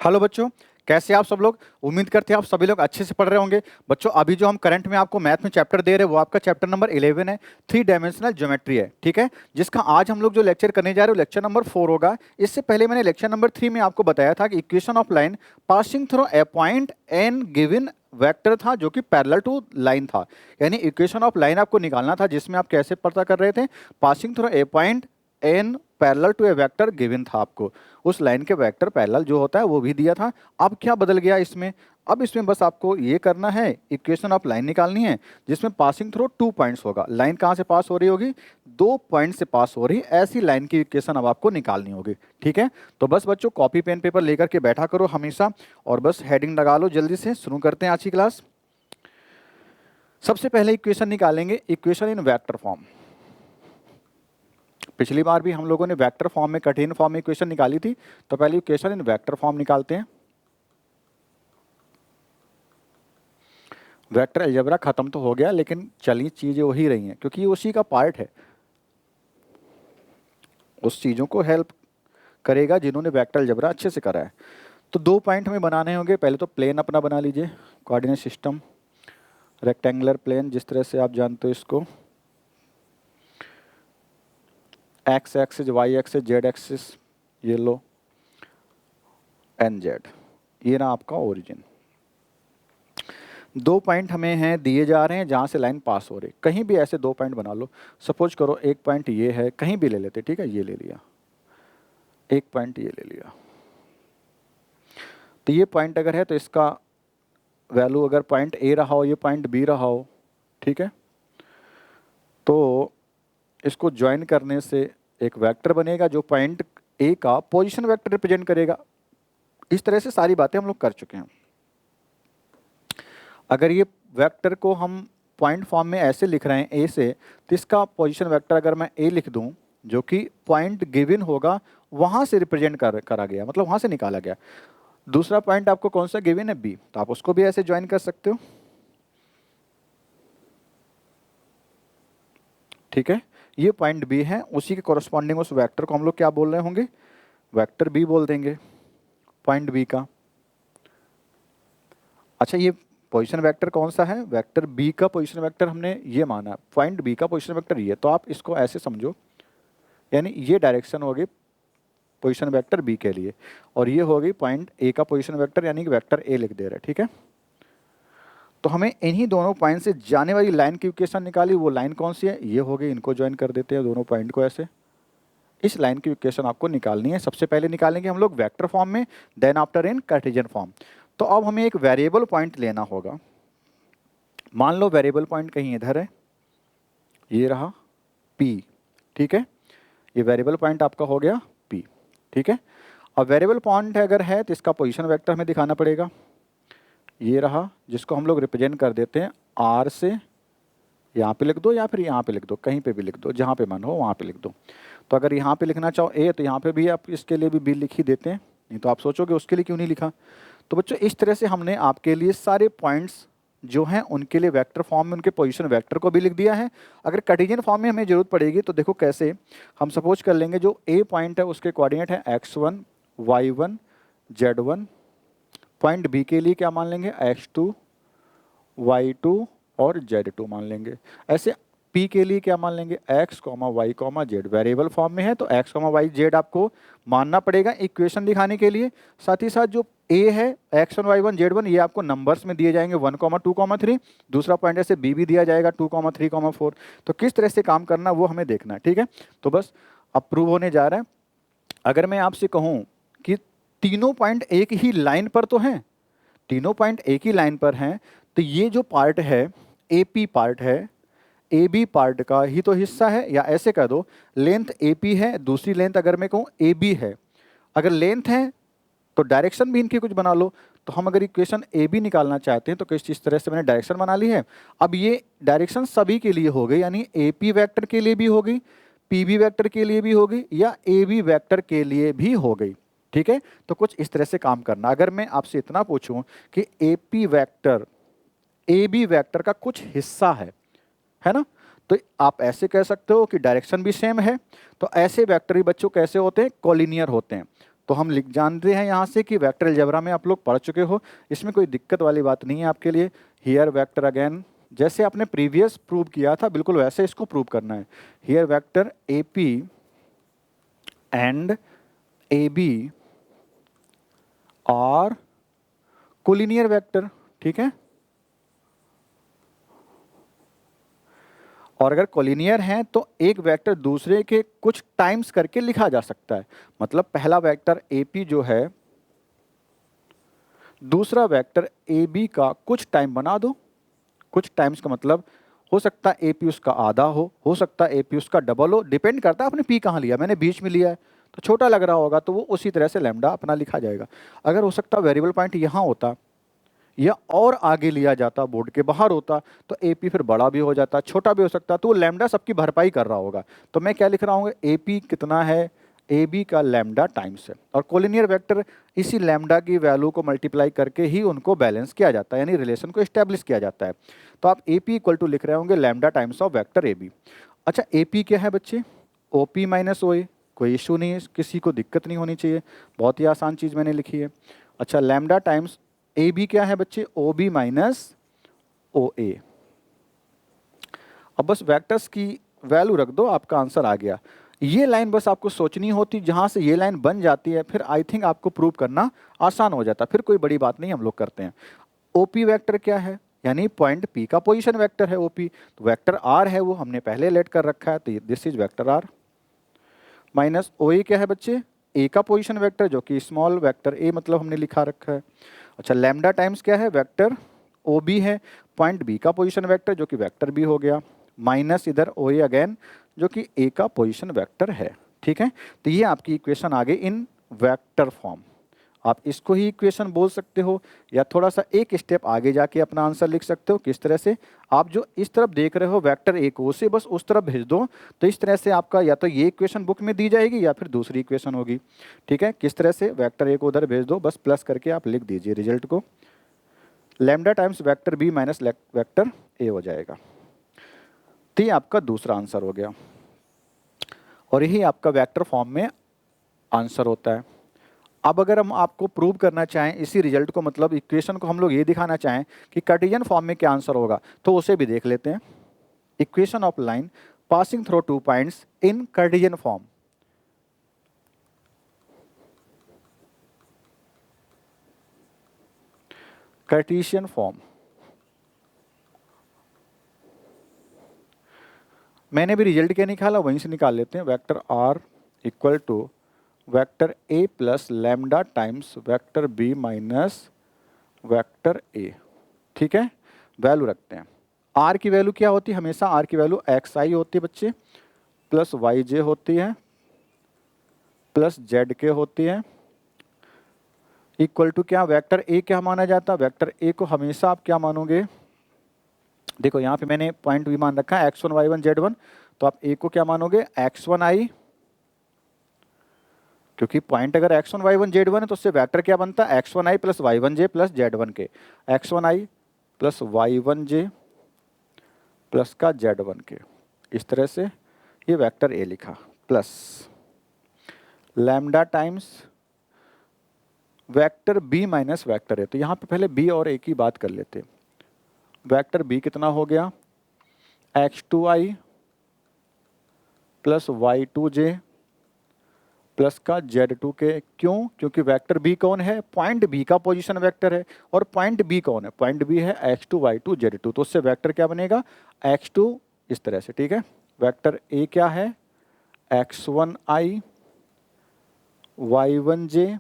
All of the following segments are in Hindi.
हेलो बच्चों, कैसे आप सब लोग। उम्मीद करते हैं आप सभी लोग अच्छे से पढ़ रहे होंगे। बच्चों अभी जो हम करंट में आपको मैथ में चैप्टर दे रहे हैं वो आपका चैप्टर नंबर 11 है, 3 डायमेंशनल ज्योमेट्री है, ठीक है। जिसका आज हम लोग जो लेक्चर करने जा रहे हैं लेक्चर नंबर 4 होगा। इससे पहले मैंने लेक्चर नंबर 3 में आपको बताया था कि equation of line passing through a point and given vector था जो कि पैरेलल टू लाइन था। यानी इक्वेशन ऑफ लाइन आपको निकालना था जिसमें आप कैसे पता कर रहे थे, passing through a point and parallel to a vector given था आपको। उस लाइन के वेक्टर पैरेलल जो होता है वो भी दिया था। अब क्या बदल गया इसमें, अब इसमें बस आपको ये करना है, इक्वेशन ऑफ लाइन निकालनी है जिसमें पासिंग थ्रू 2 पॉइंट्स होगा। लाइन कहाँ से पास हो रही होगी, 2 पॉइंट से पास हो रही, ऐसी लाइन की इक्वेशन अब आपको निकालनी होगी, ठीक है। तो बस बच्चों कॉपी पेन पेपर लेकर के बैठा करो हमेशा और बस हेडिंग लगा लो। जल्दी से शुरू करते हैं आज की क्लास। सबसे पहले इक्वेशन निकालेंगे, इक्वेशन इन वेक्टर फॉर्म। पिछली बार भी हम लोगों ने वेक्टर फॉर्म में, कठिन फॉर्म में इक्वेशन निकाली थी, तो पहले इक्वेशन इन वेक्टर फॉर्म निकालते हैं। वेक्टर अलजेब्रा खत्म तो हो गया लेकिन चली चीजें वही रही हैं क्योंकि ये उसी का पार्ट है, उस चीजों को हेल्प करेगा जिन्होंने वेक्टर अलजेब्रा अच्छे से करा है। तो 2 पॉइंट हमें बनाने होंगे। पहले तो प्लेन अपना बना लीजिए, कोऑर्डिनेट सिस्टम रेक्टेंगुलर प्लेन, जिस तरह से आप जानते हो इसको, X axis, Y axis, Z axis, ये लो एन जेड, ये ना आपका ओरिजिन। 2 पॉइंट हमें हैं दिए जा रहे हैं जहां से लाइन पास हो रही, कहीं भी ऐसे 2 पॉइंट बना लो। सपोज करो एक पॉइंट ये है, कहीं भी ले लेते, ठीक है, ये ले लिया, एक पॉइंट ये ले लिया। तो ये पॉइंट अगर है तो इसका वैल्यू अगर पॉइंट ए रहा हो, ये पॉइंट बी रहा हो, ठीक है, तो इसको ज्वाइन करने से एक वेक्टर बनेगा जो पॉइंट ए का पोजीशन वेक्टर रिप्रेजेंट करेगा। इस तरह से सारी बातें हम लोग कर चुके हैं। अगर ये वेक्टर को हम पॉइंट फॉर्म में ऐसे लिख रहे हैं ए से, तो इसका पोजीशन वेक्टर अगर मैं ए लिख दूं जो कि पॉइंट गिवन होगा वहां से रिप्रेजेंट करा गया, मतलब वहां से निकाला गया। दूसरा पॉइंट आपको कौन सा गिवन है, बी, तो आप उसको भी ऐसे ज्वाइन कर सकते हो, ठीक है। ये पॉइंट बी है, उसी के कोरस्पॉन्डिंग उस वेक्टर को हम लोग क्या बोल रहे होंगे, वेक्टर बी बोल देंगे, पॉइंट बी का। अच्छा ये पोजीशन वेक्टर कौन सा है, वेक्टर बी का पोजीशन वेक्टर हमने ये माना, पॉइंट बी का पोजीशन वेक्टर ये, तो आप इसको ऐसे समझो, यानी ये डायरेक्शन होगी पोजीशन वेक्टर बी के लिए और ये होगी पॉइंट ए का पोजीशन वेक्टर, यानी कि वेक्टर ए लिख दे रहे हैं, ठीक है। तो हमें इन्हीं दोनों पॉइंट से जाने वाली लाइन की इक्वेशन निकाली, वो लाइन कौन सी है, ये हो गई, इनको ज्वाइन कर देते हैं दोनों पॉइंट को ऐसे। इस लाइन की इक्वेशन आपको निकालनी है। सबसे पहले निकालेंगे हम लोग वेक्टर फॉर्म में, then after in Cartesian form. तो अब हमें एक वेरिएबल पॉइंट लेना होगा। मान लो वेरिएबल पॉइंट कहीं इधर है, ये रहा P, ठीक है, ये वेरिएबल पॉइंट आपका हो गया P, ठीक है। अब वेरिएबल पॉइंट अगर है तो इसका पोजीशन वेक्टर हमें दिखाना पड़ेगा, ये रहा, जिसको हम लोग रिप्रेजेंट कर देते हैं R से, यहाँ पे लिख दो या फिर यहाँ पे लिख दो, कहीं पे भी लिख दो, जहाँ पे मन हो वहाँ पे लिख दो। तो अगर यहाँ पे लिखना चाहो A, तो यहाँ पे भी आप इसके लिए भी B लिख ही देते हैं, नहीं तो आप सोचोगे उसके लिए क्यों नहीं लिखा। तो बच्चों इस तरह से हमने आपके लिए सारे पॉइंट्स जो हैं उनके लिए वेक्टर फॉर्म में उनके पोजीशन वेक्टर को भी लिख दिया है। अगर कार्टेशियन फॉर्म में हमें जरूरत पड़ेगी तो देखो कैसे, हम सपोज कर लेंगे जो A पॉइंट है उसके कोऑर्डिनेट है x1, y1, z1, point B के लिए क्या मान लेंगे, x2, y2 और z2 मान लेंगे। ऐसे P के लिए क्या मान लेंगे, x, y, z। Variable form में है तो x, y, z आपको मानना पड़ेगा इक्वेशन दिखाने के लिए। साथ ही साथ जो A है x1, y1, z1 ये आपको नंबर्स में दिए जाएंगे 1, 2, 3। दूसरा पॉइंट ऐसे B भी दिया जाएगा 2, 3, 4। तो किस तरह से काम करना वो हमें देखना है, ठीक है। तो बस अप्रूव होने जा रहा है। अगर मैं आपसे कहूँ कि तीनों पॉइंट एक ही लाइन पर तो हैं, तीनों पॉइंट एक ही लाइन पर हैं, तो ये जो पार्ट है AP पार्ट है, AB पार्ट का ही तो हिस्सा है, या ऐसे कह दो लेंथ AP है, दूसरी लेंथ अगर मैं कहूँ AB है। अगर लेंथ है तो डायरेक्शन भी इनकी कुछ बना लो। तो हम अगर इक्वेशन AB निकालना चाहते हैं तो किस इस तरह से मैंने डायरेक्शन बना ली है। अब ये डायरेक्शन सभी के लिए हो गई, यानी AP वेक्टर के लिए भी हो गई, PB वेक्टर के लिए भी हो गई, या AB वेक्टर के लिए भी हो गई, ठीक है। तो कुछ इस तरह से काम करना। अगर मैं आपसे इतना पूछूं कि AP वेक्टर AB वेक्टर का कुछ हिस्सा है ना, तो आप ऐसे कह सकते हो कि डायरेक्शन भी सेम है। तो ऐसे वेक्टर ही बच्चों कैसे होते हैं, कोलिनियर होते हैं। तो हम लिख जानते हैं यहाँ से कि वेक्टर अलजेब्रा में आप लोग पढ़ चुके हो, इसमें कोई दिक्कत वाली बात नहीं है आपके लिए। हियर वेक्टर अगेन, जैसे आपने प्रीवियस प्रूव किया था बिल्कुल वैसे इसको प्रूव करना है। Here vector A P and A B are collinear vector, ठीक है। और अगर कोलिनियर हैं तो एक वेक्टर दूसरे के कुछ टाइम्स करके लिखा जा सकता है। मतलब पहला वेक्टर ए पी जो है दूसरा वेक्टर ए बी का कुछ टाइम बना दो। कुछ टाइम्स का मतलब हो सकता है ए पी उसका आधा हो सकता है ए पी उसका डबल हो, डिपेंड करता है आपने पी कहाँ लिया। मैंने बीच में लिया है तो छोटा लग रहा होगा तो वो उसी तरह से लैम्डा अपना लिखा जाएगा। अगर हो सकता वेरिएबल पॉइंट यहाँ होता या और आगे लिया जाता, बोर्ड के बाहर होता, तो ए पी फिर बड़ा भी हो जाता, छोटा भी हो सकता, तो वो लैम्डा सबकी भरपाई कर रहा होगा। तो मैं क्या लिख रहा हूँ, ए पी कितना है, ए बी का लैम्डा टाइम्स है। और कोलिनियर वेक्टर इसी लैम्डा की वैल्यू को मल्टीप्लाई करके ही उनको बैलेंस किया जाता है, यानी रिलेशन को इस्टेब्लिश किया जाता है। तो आप ए पी इक्वल टू लिख रहे होंगे lambda times of vector A B. अच्छा, ए पी क्या है बच्चे, ओ पी माइनस ओ ए, कोई इशू नहीं है, किसी को दिक्कत नहीं होनी चाहिए, बहुत ही आसान चीज़ मैंने लिखी है। अच्छा, लैम्डा टाइम्स ए बी क्या है बच्चे, ओ बी माइनस ओ ए। अब बस वेक्टर्स की वैल्यू रख दो, आपका आंसर आ गया। ये लाइन बस आपको सोचनी होती, जहां से ये लाइन बन जाती है फिर आई थिंक आपको प्रूव करना आसान हो जाता, फिर कोई बड़ी बात नहीं हम लोग करते हैं। ओपी वेक्टर क्या है, यानी पॉइंट पी का पोजीशन वेक्टर है ओपी। तो वेक्टर आर है वो हमने पहले लेट कर रखा है, तो this is vector R. Minus O A क्या है बच्चे, ए का पोजीशन वेक्टर जो कि स्मॉल वेक्टर ए मतलब हमने लिखा रखा है। अच्छा, लैम्डा टाइम्स क्या है, वेक्टर ओ बी है, पॉइंट बी का पोजीशन वेक्टर जो कि वेक्टर बी हो गया, माइनस इधर ओ ए अगेन जो कि ए का पोजीशन वेक्टर है। ठीक है, तो ये आपकी इक्वेशन आ गई इन वेक्टर फॉर्म। आप इसको ही इक्वेशन बोल सकते हो या थोड़ा सा एक स्टेप आगे जाके अपना आंसर लिख सकते हो। किस तरह से, आप जो इस तरफ देख रहे हो वेक्टर ए को, उसे बस उस तरफ भेज दो, तो इस तरह से आपका या तो ये इक्वेशन बुक में दी जाएगी या फिर दूसरी इक्वेशन होगी। ठीक है, किस तरह से, वेक्टर ए को उधर भेज दो, बस प्लस करके आप लिख दीजिए रिजल्ट को, lambda times vector B minus vector A हो जाएगा। तो ये आपका दूसरा आंसर हो गया और यही आपका वेक्टर फॉर्म में आंसर होता है। अब अगर हम आपको प्रूव करना चाहें इसी रिजल्ट को, मतलब इक्वेशन को हम लोग ये दिखाना चाहें कि कार्टेशियन फॉर्म में क्या आंसर होगा, तो उसे भी देख लेते हैं। Equation of line passing through 2 points in Cartesian form. Cartesian form मैंने भी रिजल्ट क्या निकाला वहीं से निकाल लेते हैं। Vector R equal to vector A plus lambda times vector B minus vector A. ठीक है, वैल्यू रखते हैं। आर की वैल्यू क्या होती है, हमेशा आर की वैल्यू एक्स आई होती है बच्चे, प्लस वाई जे होती है, प्लस जेड के होती है, इक्वल टू क्या, वेक्टर ए क्या माना जाता है, वेक्टर ए को हमेशा आप क्या मानोगे, देखो यहाँ पे मैंने पॉइंट भी मान रखा है x1 y1 z1, तो आप ए को क्या मानोगे, x1 i, क्योंकि पॉइंट अगर x1 y1 z1 है तो उससे वेक्टर क्या बनता है, x1 i plus y1 j plus z1 के, x1 i plus y1 j plus का z1 के। इस तरह से ये वेक्टर ए लिखा, plus lambda times vector B minus vector A. तो यहाँ पे पहले बी और ए की बात कर लेते हैं। वेक्टर बी कितना हो गया, x2i प्लस y2j प्लस का z2 के। क्यों, क्योंकि वेक्टर बी कौन है, पॉइंट बी का पोजीशन वेक्टर है, और पॉइंट बी कौन है, पॉइंट बी है x2 y2 z2, तो उससे वेक्टर क्या बनेगा, x2 इस तरह से। ठीक है, वेक्टर ए क्या है, x1i y1j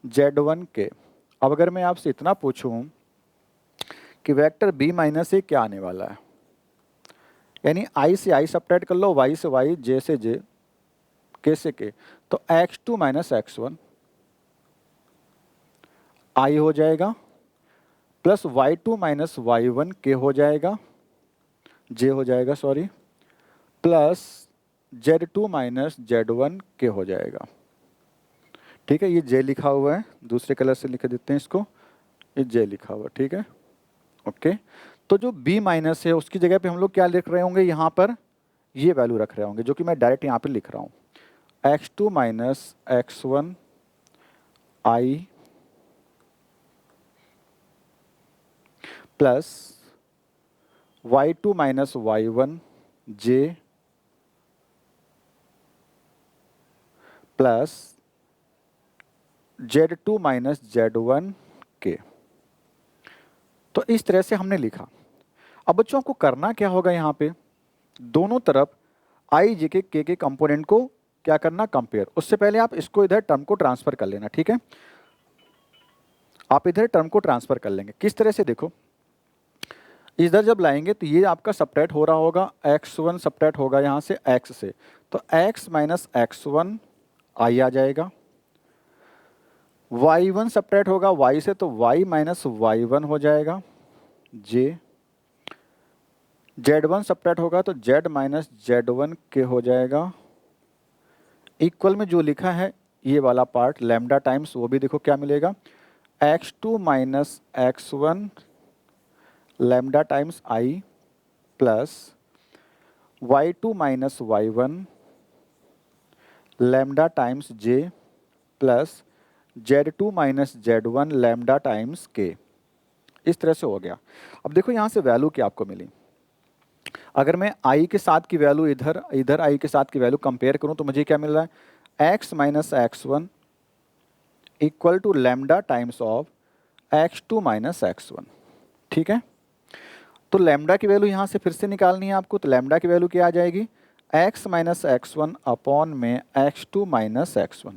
z1 के। अब अगर मैं आपसे इतना पूछूं कि वेक्टर बी माइनस ए क्या आने वाला है, यानी आई से आई सब्ट्रैक्ट कर लो, वाई से वाई, जे से जे, के से के, तो x2 माइनस x1 आई हो जाएगा, प्लस y2 माइनस y1 के हो जाएगा, जे हो जाएगा sorry, plus z2 minus z1 के हो जाएगा। ठीक है, ये जे लिखा हुआ है, दूसरे कलर से लिख देते हैं इसको, ये जे लिखा हुआ, ठीक है ओके। तो जो b माइनस है उसकी जगह पे हम लोग क्या लिख रहे होंगे, यहाँ पर ये वैल्यू रख रहे होंगे, जो कि मैं डायरेक्ट यहाँ पे लिख रहा हूँ, x2 माइनस x1 आई प्लस y2 माइनस y1 जे प्लस z2 माइनस z1 के। तो इस तरह से हमने लिखा। अब बच्चों को करना क्या होगा, यहाँ पे दोनों तरफ आई जे के कंपोनेंट को क्या करना, कंपेयर। उससे पहले आप इसको इधर टर्म को ट्रांसफर कर लेना, ठीक है। आप इधर टर्म को ट्रांसफर कर लेंगे किस तरह से, देखो इधर जब लाएंगे तो ये आपका सब्ट्रैक्ट हो रहा होगा, x1 सब्ट्रैक्ट होगा यहाँ से x से, तो x माइनस x1 आई आ जाएगा। y1 सब्ट्रैक्ट होगा y से, तो y माइनस y1 हो जाएगा j। z1 सब्ट्रैक्ट होगा तो z माइनस z1 के हो जाएगा। इक्वल में जो लिखा है ये वाला पार्ट लैम्डा टाइम्स, वो भी देखो क्या मिलेगा, x2 minus x1 lambda times I plus y2 minus y1 lambda times j plus z2 minus z1 lambda times k। इस तरह से हो गया। अब देखो यहाँ से वैल्यू क्या आपको मिली। अगर मैं i के साथ की वैल्यू इधर i के साथ की वैल्यू कंपेयर करूँ तो मुझे क्या मिल रहा है, x minus x1 equal to lambda times of x2 minus x1, ठीक है। तो लैम्डा की वैल्यू यहाँ से फिर से निकालनी है आपको, तो लैम्डा की वैल्यू क्या आ जाएगी, x माइनस x1 अपॉन में x2 माइनस x1।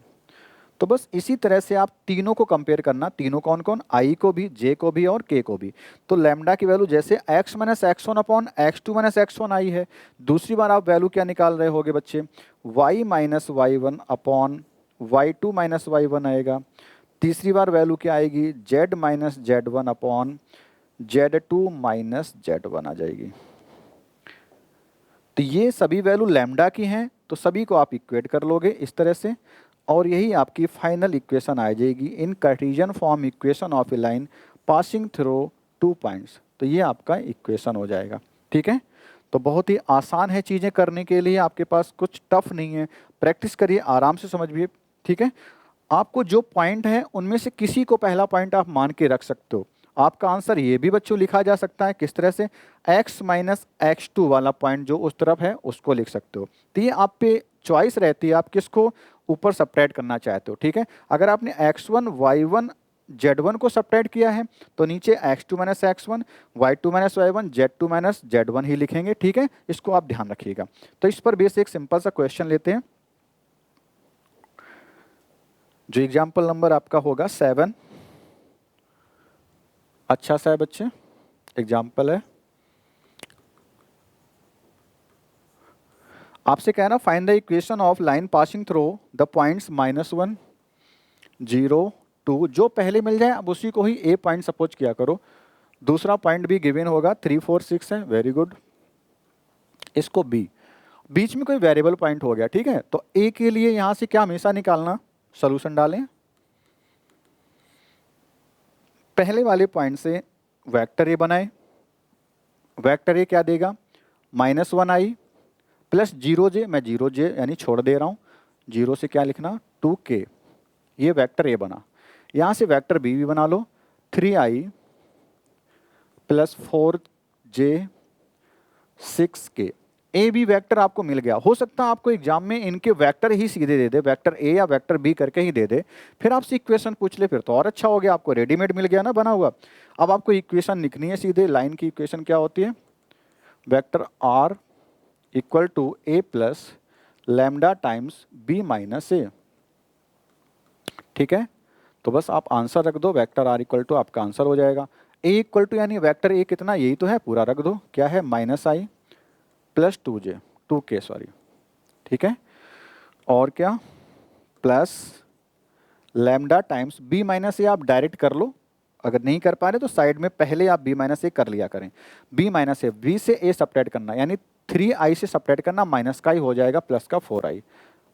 तो बस इसी तरह से आप तीनों को कंपेयर करना, तीनों कौन कौन, i को भी, j को भी और k को भी। तो लैम्डा की वैल्यू जैसे x minus x1 upon x2 minus x1 आई है, दूसरी बार आप वैल्यू क्या निकाल रहे होगे बच्चे, y minus y1 upon y2 minus y1 आएगा। तीसरी बार वैल्यू क्या आएगी, z minus z1 upon z2 minus z1 आ जाएगी। तो ये सभी वैल्यू लैम्डा की हैं, तो सभी को आप इक्वेट कर लोगे इस तरह से, और यही आपकी फाइनल इक्वेशन आ जाएगी in Cartesian form equation of a line passing through 2 points. तो ये आपका इक्वेशन हो जाएगा, ठीक है। तो बहुत ही आसान है चीज़ें करने के लिए, आपके पास कुछ टफ नहीं है। प्रैक्टिस करिए, आराम से समझिए, ठीक है। आपको जो पॉइंट है उनमें से किसी को पहला पॉइंट आप मान के रख सकते हो। आपका आंसर ये भी बच्चों लिखा जा सकता है किस तरह से, x माइनस x2 वाला पॉइंट जो उस तरफ है उसको लिख सकते हो। तो ये आप पे चॉइस रहती है, आप किसको ऊपर सब्ट्रैक्ट करना चाहते हो, ठीक है। अगर आपने x1 y1 z1 को सब्ट्रैक्ट किया है तो नीचे x2 minus x1 y2 minus y1 z2 minus z1 ही लिखेंगे, ठीक है। इसको आप ध्यान रखिएगा। तो इस पर बेस एक सिंपल सा क्वेश्चन लेते हैं, जो एग्जाम्पल नंबर आपका होगा 7। अच्छा सा है बच्चे, एग्जाम्पल है। आपसे कहना find the equation of line passing through the points -1 0 2। जो पहले मिल जाए अब उसी को ही ए पॉइंट सपोज किया करो। दूसरा पॉइंट भी गिवन होगा 3 4 6 है, वेरी गुड। इसको बी, बीच में कोई वेरिएबल पॉइंट हो गया, ठीक है। तो ए के लिए यहां से क्या हमेशा निकालना, सोल्यूशन डालें। पहले वाले पॉइंट से वेक्टर ए बनाए, वेक्टर ए क्या देगा, -1 आई प्लस 0j, मैं 0j यानी छोड़ दे रहा हूँ, 0 से क्या लिखना 2k, ये वेक्टर ए बना। यहाँ से वेक्टर बी भी बना लो, 3i plus 4j 6k। A B vector आपको मिल गया। हो सकता है आपको एग्जाम में इनके वेक्टर ही सीधे दे दे, वेक्टर ए या वेक्टर बी करके ही दे दे, फिर आपसे इक्वेशन पूछ ले, फिर तो और अच्छा हो गया, आपको रेडीमेड मिल गया ना बना हुआ। अब आपको इक्वेशन लिखनी है सीधे, लाइन की इक्वेशन क्या होती है, vector R equal to A plus lambda times B minus A, ठीक है। तो बस आप आंसर रख दो, वेक्टर आर इक्वल टू आपका आंसर हो जाएगा। ए इक्वल टू यानी वेक्टर ए कितना, यही तो है, पूरा रख दो, क्या है -i प्लस 2k सॉरी, ठीक है। और क्या, plus lambda times B minus A, आप डायरेक्ट कर लो, अगर नहीं कर पा रहे तो साइड में पहले आप बी माइनस ए कर लिया करें। बी माइनस ए, बी से ए सब्ट्रैक्ट करना, यानी 3i से सब्ट्रैक्ट करना, माइनस का ही हो जाएगा, प्लस का 4i,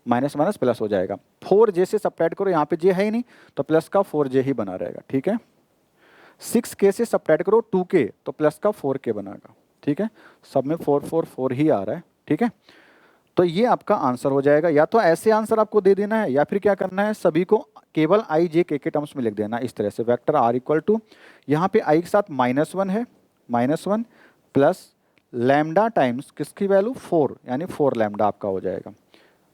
माइनस माइनस प्लस हो जाएगा। 4j से सब्ट्रैक्ट करो, यहाँ पे j है ही नहीं तो प्लस का 4j ही बना रहेगा, ठीक है। 6k से सब्ट्रैक्ट करो 2k तो प्लस का 4k बनेगा, ठीक है। सब में 4 4 4 ही आ रहा है, ठीक है। तो ये आपका आंसर हो जाएगा। या तो ऐसे आंसर आपको दे देना है या फिर क्या करना है, सभी को केवल आई जे के टर्म्स में लिख देना इस तरह से। वेक्टर आर इक्वल टू, यहाँ पे आई के साथ -1 है, -1 प्लस लैम्डा टाइम्स किसकी वैल्यू 4, यानी 4 लैम्डा आपका हो जाएगा।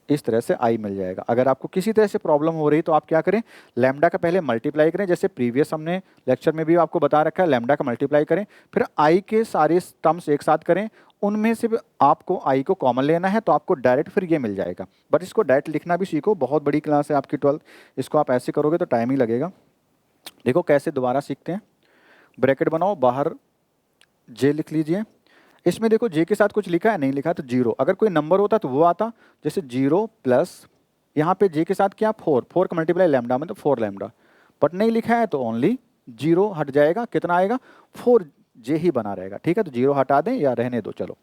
इस तरह से आई मिल जाएगा। अगर आपको किसी तरह से प्रॉब्लम हो रही तो आप क्या करें, लैम्डा का पहले मल्टीप्लाई करें, जैसे प्रीवियस हमने लेक्चर में भी आपको बता रखा है, लैम्डा का मल्टीप्लाई करें, फिर आई के सारे टर्म्स एक साथ करें, उनमें से आपको आई को कॉमन लेना है तो आपको डायरेक्ट फिर ये मिल जाएगा। बट इसको डायरेक्ट लिखना भी सीखो, बहुत बड़ी क्लास है आपकी 12th, इसको आप ऐसे करोगे तो टाइम ही लगेगा। देखो कैसे दोबारा सीखते हैं, ब्रैकेट बनाओ, बाहर जे लिख लीजिए। इसमें देखो जे के साथ कुछ लिखा है, नहीं लिखा तो 0, अगर कोई नंबर होता तो वो आता, जैसे 0 प्लस यहाँ पे जे के साथ क्या 4, 4 का मल्टीप्लाई लैम्डा में तो 4 लैम्डा, बट नहीं लिखा है तो ओनली 0 हट जाएगा, कितना आएगा 4 जे ही बना रहेगा। ठीक है, तो 0 हटा दें या रहने दो, चलो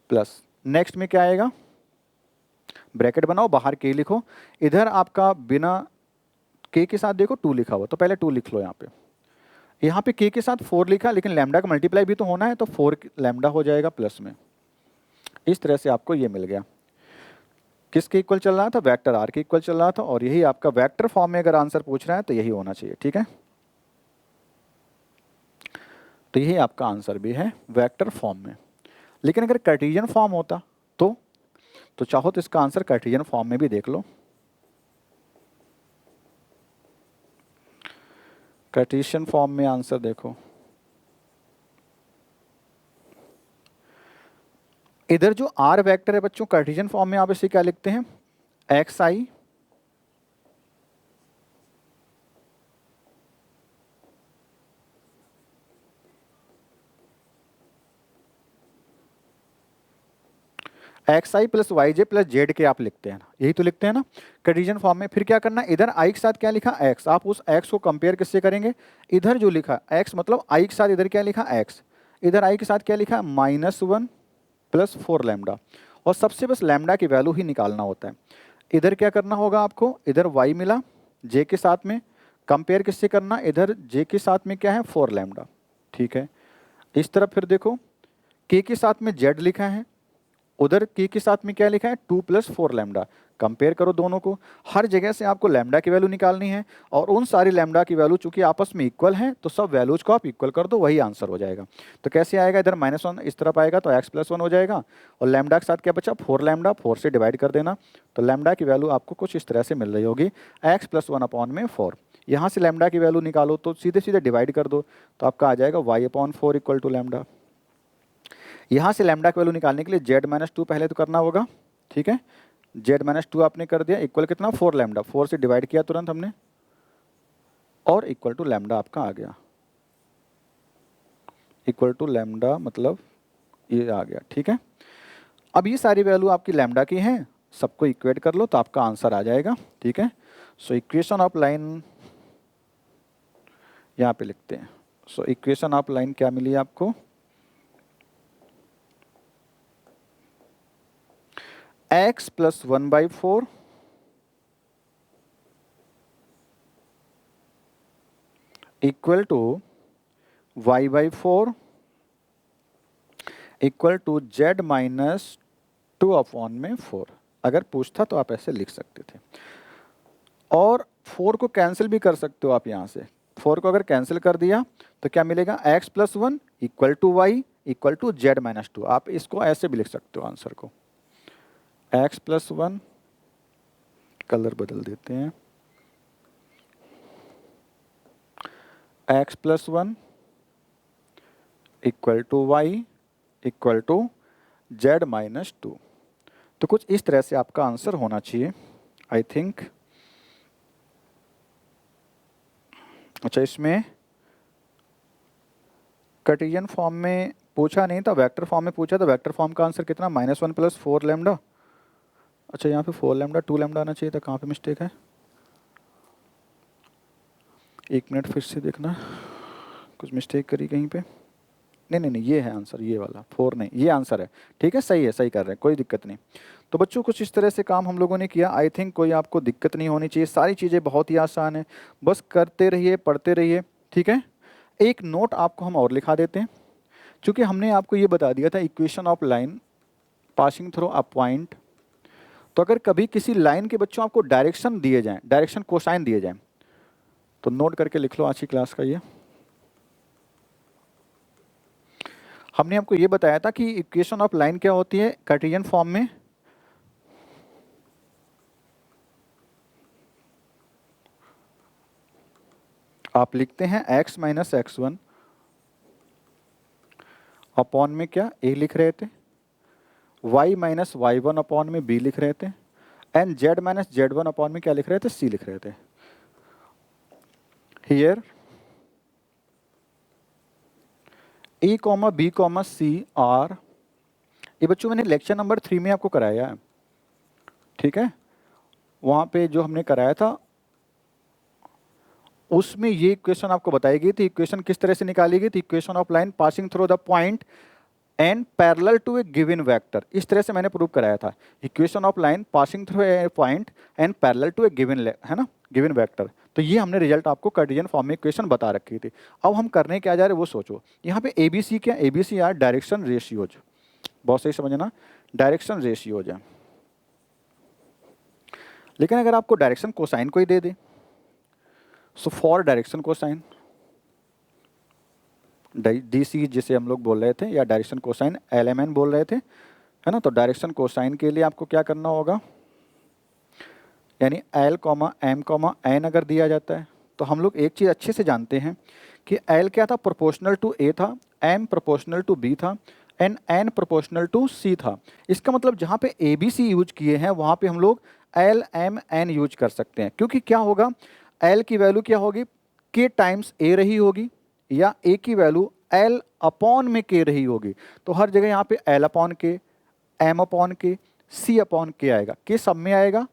प्लस। नेक्स्ट में क्या आएगा, ब्रैकेट बनाओ, बाहर के लिखो, इधर आपका बिना के साथ देखो 2 लिखा हुआ, तो पहले 2 लिख लो यहाँ पे। यहाँ पे के साथ 4 लिखा, लेकिन लैम्डा का मल्टीप्लाई भी तो होना है, तो 4 लैम्डा हो जाएगा प्लस में। इस तरह से आपको ये मिल गया। किसके इक्वल चल रहा था, वेक्टर आर के इक्वल चल रहा था, और यही आपका वेक्टर फॉर्म में अगर आंसर पूछ रहा है तो यही होना चाहिए। ठीक है, तो यही आपका आंसर भी है वेक्टर फॉर्म में। लेकिन अगर कार्टेशियन फॉर्म होता तो चाहो तो इसका आंसर कार्टेशियन फॉर्म में भी देख लो। कार्टेशियन फॉर्म में आंसर देखो, इधर जो आर वेक्टर है बच्चों, कार्टेशियन फॉर्म में आप इसे क्या लिखते हैं, एक्स आई एक्स आई प्लस वाई जे प्लस जेड के आप लिखते हैं ना, यही तो लिखते हैं ना कार्टेशियन फॉर्म में। फिर क्या करना, इधर आई के साथ क्या लिखा एक्स, आप उस एक्स को कंपेयर किससे करेंगे, इधर जो लिखा एक्स मतलब आई के साथ इधर क्या लिखा एक्स, इधर आई के साथ क्या लिखा -1 प्लस 4 लैम्डा, और सबसे बस लैम्डा की वैल्यू ही निकालना होता है। इधर क्या करना होगा आपको, इधर वाई मिला जे के साथ में, कंपेयर किससे करना, इधर जे के साथ में क्या है 4 लैम्डा। ठीक है, इस तरफ फिर देखो के साथ में जेड लिखा है, उधर के साथ में क्या लिखा है 2 प्लस 4 लैम्डा, कंपेयर करो दोनों को। हर जगह से आपको लैम्डा की वैल्यू निकालनी है, और उन सारी लैम्डा की वैल्यू चूंकि आपस में इक्वल हैं तो सब वैल्यूज को आप इक्वल कर दो, वही आंसर हो जाएगा। तो कैसे आएगा, इधर -1 इस तरफ आएगा तो x+1 हो जाएगा, और लैम्डा के साथ क्या बचा 4 लैम्डा, 4 से डिवाइड कर देना, तो लैम्डा की वैल्यू आपको कुछ इस तरह से मिल रही होगी, x+1/4। यहाँ से लैम्डा की वैल्यू निकालो तो सीधे सीधे डिवाइड कर दो, तो आपका आ जाएगा y/4 इक्वल टू लैम्डा। यहाँ से लैम्डा की वैल्यू निकालने के लिए z-2 पहले तो करना होगा। ठीक है, z-2 आपने कर दिया, इक्वल कितना 4 लैम्डा, 4 से डिवाइड किया तुरंत हमने, और इक्वल टू लैम्डा आपका आ गया, इक्वल टू लैम्डा मतलब ये आ गया। ठीक है, अब ये सारी वैल्यू आपकी लैम्डा की हैं, सबको इक्वेट कर लो तो आपका आंसर आ जाएगा। ठीक है, सो इक्वेशन ऑफ लाइन यहाँ पे लिखते हैं। सो इक्वेशन ऑफ लाइन क्या मिली आपको, x + 1/4 equal to y/4 equal to z-2/4। अगर पूछता तो आप ऐसे लिख सकते थे, और 4 को कैंसिल भी कर सकते हो आप यहाँ से। 4 को अगर कैंसिल कर दिया तो क्या मिलेगा, x+1 equal to y equal to z-2। आप इसको ऐसे भी लिख सकते हो आंसर को, x+1, कलर बदल देते हैं, x+1 equal to y equal to z-2। तो कुछ इस तरह से आपका आंसर होना चाहिए आई थिंक। अच्छा, इसमें कार्टेशियन फॉर्म में पूछा नहीं था, वेक्टर फॉर्म में पूछा था। वेक्टर फॉर्म का आंसर कितना, -1 प्लस 4 लैम्डा। अच्छा, यहाँ पे 4 लैम्डा 2 लैम्डा आना चाहिए था, कहाँ पे मिस्टेक है, एक मिनट फिर से देखना, कुछ मिस्टेक करी कहीं पे। नहीं, ये है आंसर, ये वाला 4 नहीं, ये आंसर है। ठीक है, सही है, सही कर रहे हैं, कोई दिक्कत नहीं। तो बच्चों कुछ इस तरह से काम हम लोगों ने किया। आई थिंक कोई आपको दिक्कत नहीं होनी चाहिए, सारी चीज़ें बहुत ही आसान है, बस करते रहिए, पढ़ते रहिए। ठीक है, एक नोट आपको हम और लिखा देते हैं, चूँकि हमने आपको ये बता दिया था equation of line passing through a point तो अगर कभी किसी लाइन के बच्चों आपको डायरेक्शन दिए जाएं, डायरेक्शन कोसाइन दिए जाएं, तो नोट करके लिख लो आज की क्लास का ये। हमने आपको ये बताया था कि इक्वेशन ऑफ लाइन क्या होती है कार्टेशियन फॉर्म में, आप लिखते हैं x माइनस x1 अपॉन में क्या a लिख रहे थे, y माइनस y1 अपॉन में b लिख रहे थे, and z minus z1 upon में क्या लिख रहे थे, c लिख रहे थे। Here a comma b comma c are, ये बच्चों मैंने लेक्चर नंबर 3 में आपको कराया है, ठीक है, वहां पे जो हमने कराया था उसमें ये इक्वेशन आपको बताई गई थी। इक्वेशन किस तरह से निकाली गई थी, equation of line passing through the point and parallel to a given vector, इस तरह से मैंने प्रूव कराया था। Equation of line passing through a point and parallel to a given, है ना, गिवन वेक्टर। तो ये हमने रिजल्ट आपको कार्टेशियन फॉर्म में इक्वेशन बता रखी थी। अब हम करने क्या जा रहे हैं वो सोचो। यहाँ पे ABC क्या, ABC यार डायरेक्शन रेशियोज, बहुत सही समझना, डायरेक्शन रेशियोज है। लेकिन अगर आपको डायरेक्शन कोसाइन कोई दे दे, so for direction cosine DC जिसे हम लोग बोल रहे थे, या डायरेक्शन कोसाइन LMN बोल रहे थे, है ना, तो डायरेक्शन कोसाइन के लिए आपको क्या करना होगा, यानी L comma M comma N अगर दिया जाता है तो हम लोग एक चीज़ अच्छे से जानते हैं कि L क्या था, प्रोपोर्शनल टू A था, M प्रोपोर्शनल टू B था, and N proportional to C था। इसका मतलब जहाँ पे ABC यूज किए हैं वहाँ पे हम लोग L M N यूज कर सकते हैं, क्योंकि क्या होगा, L की वैल्यू क्या होगी, K टाइम्स A रही होगी, या A की वैल्यू L अपॉन में K रही होगी। तो हर जगह यहाँ पे L upon K, M upon K, C upon K आएगा, K सब में आएगा,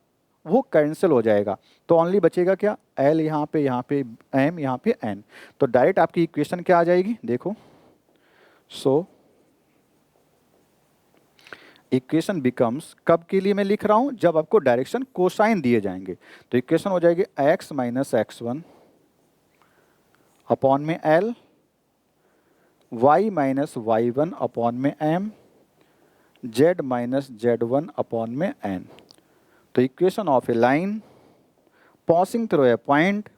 वो कैंसिल हो जाएगा, तो ओनली बचेगा क्या, L यहाँ पे M यहाँ पे N। तो डायरेक्ट आपकी इक्वेशन क्या आ जाएगी, देखो, सो इक्वेशन बिकम्स, कब के लिए मैं लिख रहा हूँ, जब आपको डायरेक्शन कोसाइन दिए जाएंगे, तो इक्वेशन हो जाएगी x माइनस x1 अपॉन में L, y minus y1 upon में M, z minus z1 upon में N। तो equation of a line passing through a point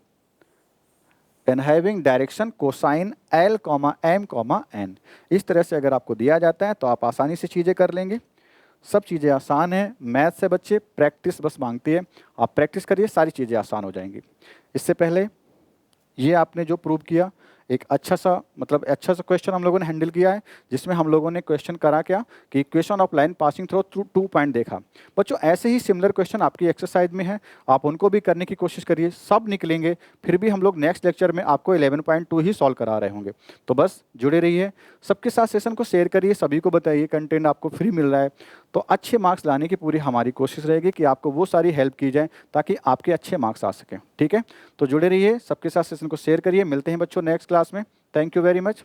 and having direction cosine L comma M comma N। इस तरह से अगर आपको दिया जाता है तो आप आसानी से चीज़ें कर लेंगे। सब चीज़ें आसान हैं, मैथ से बच्चे प्रैक्टिस बस मांगती है, आप प्रैक्टिस करिए, सारी चीज़ें आसान हो जाएंगी। इससे पहले ये आपने जो प्रूव किया, एक अच्छा सा क्वेश्चन हम लोगों ने हैंडल किया है, जिसमें हम लोगों ने क्वेश्चन करा क्या कि equation of line passing through 2 point देखा। बच्चों ऐसे ही सिमिलर क्वेश्चन आपकी एक्सरसाइज में है, आप उनको भी करने की कोशिश करिए, सब निकलेंगे, फिर भी हम लोग नेक्स्ट लेक्चर में आपको 11.2 ही सॉल्व करा रहे होंगे। तो बस जुड़े रहिए, सबके साथ सेशन को शेयर करिए, सभी को बताइए कंटेंट आपको फ्री मिल रहा है, तो अच्छे मार्क्स लाने की पूरी हमारी कोशिश रहेगी कि आपको वो सारी हेल्प की जाए ताकि आपके अच्छे मार्क्स आ सकें, ठीक है। तो जुड़े रहिए, सबके साथ सेशन को शेयर करिए, मिलते हैं बच्चों नेक्स्ट क्लास में। Thank you very much.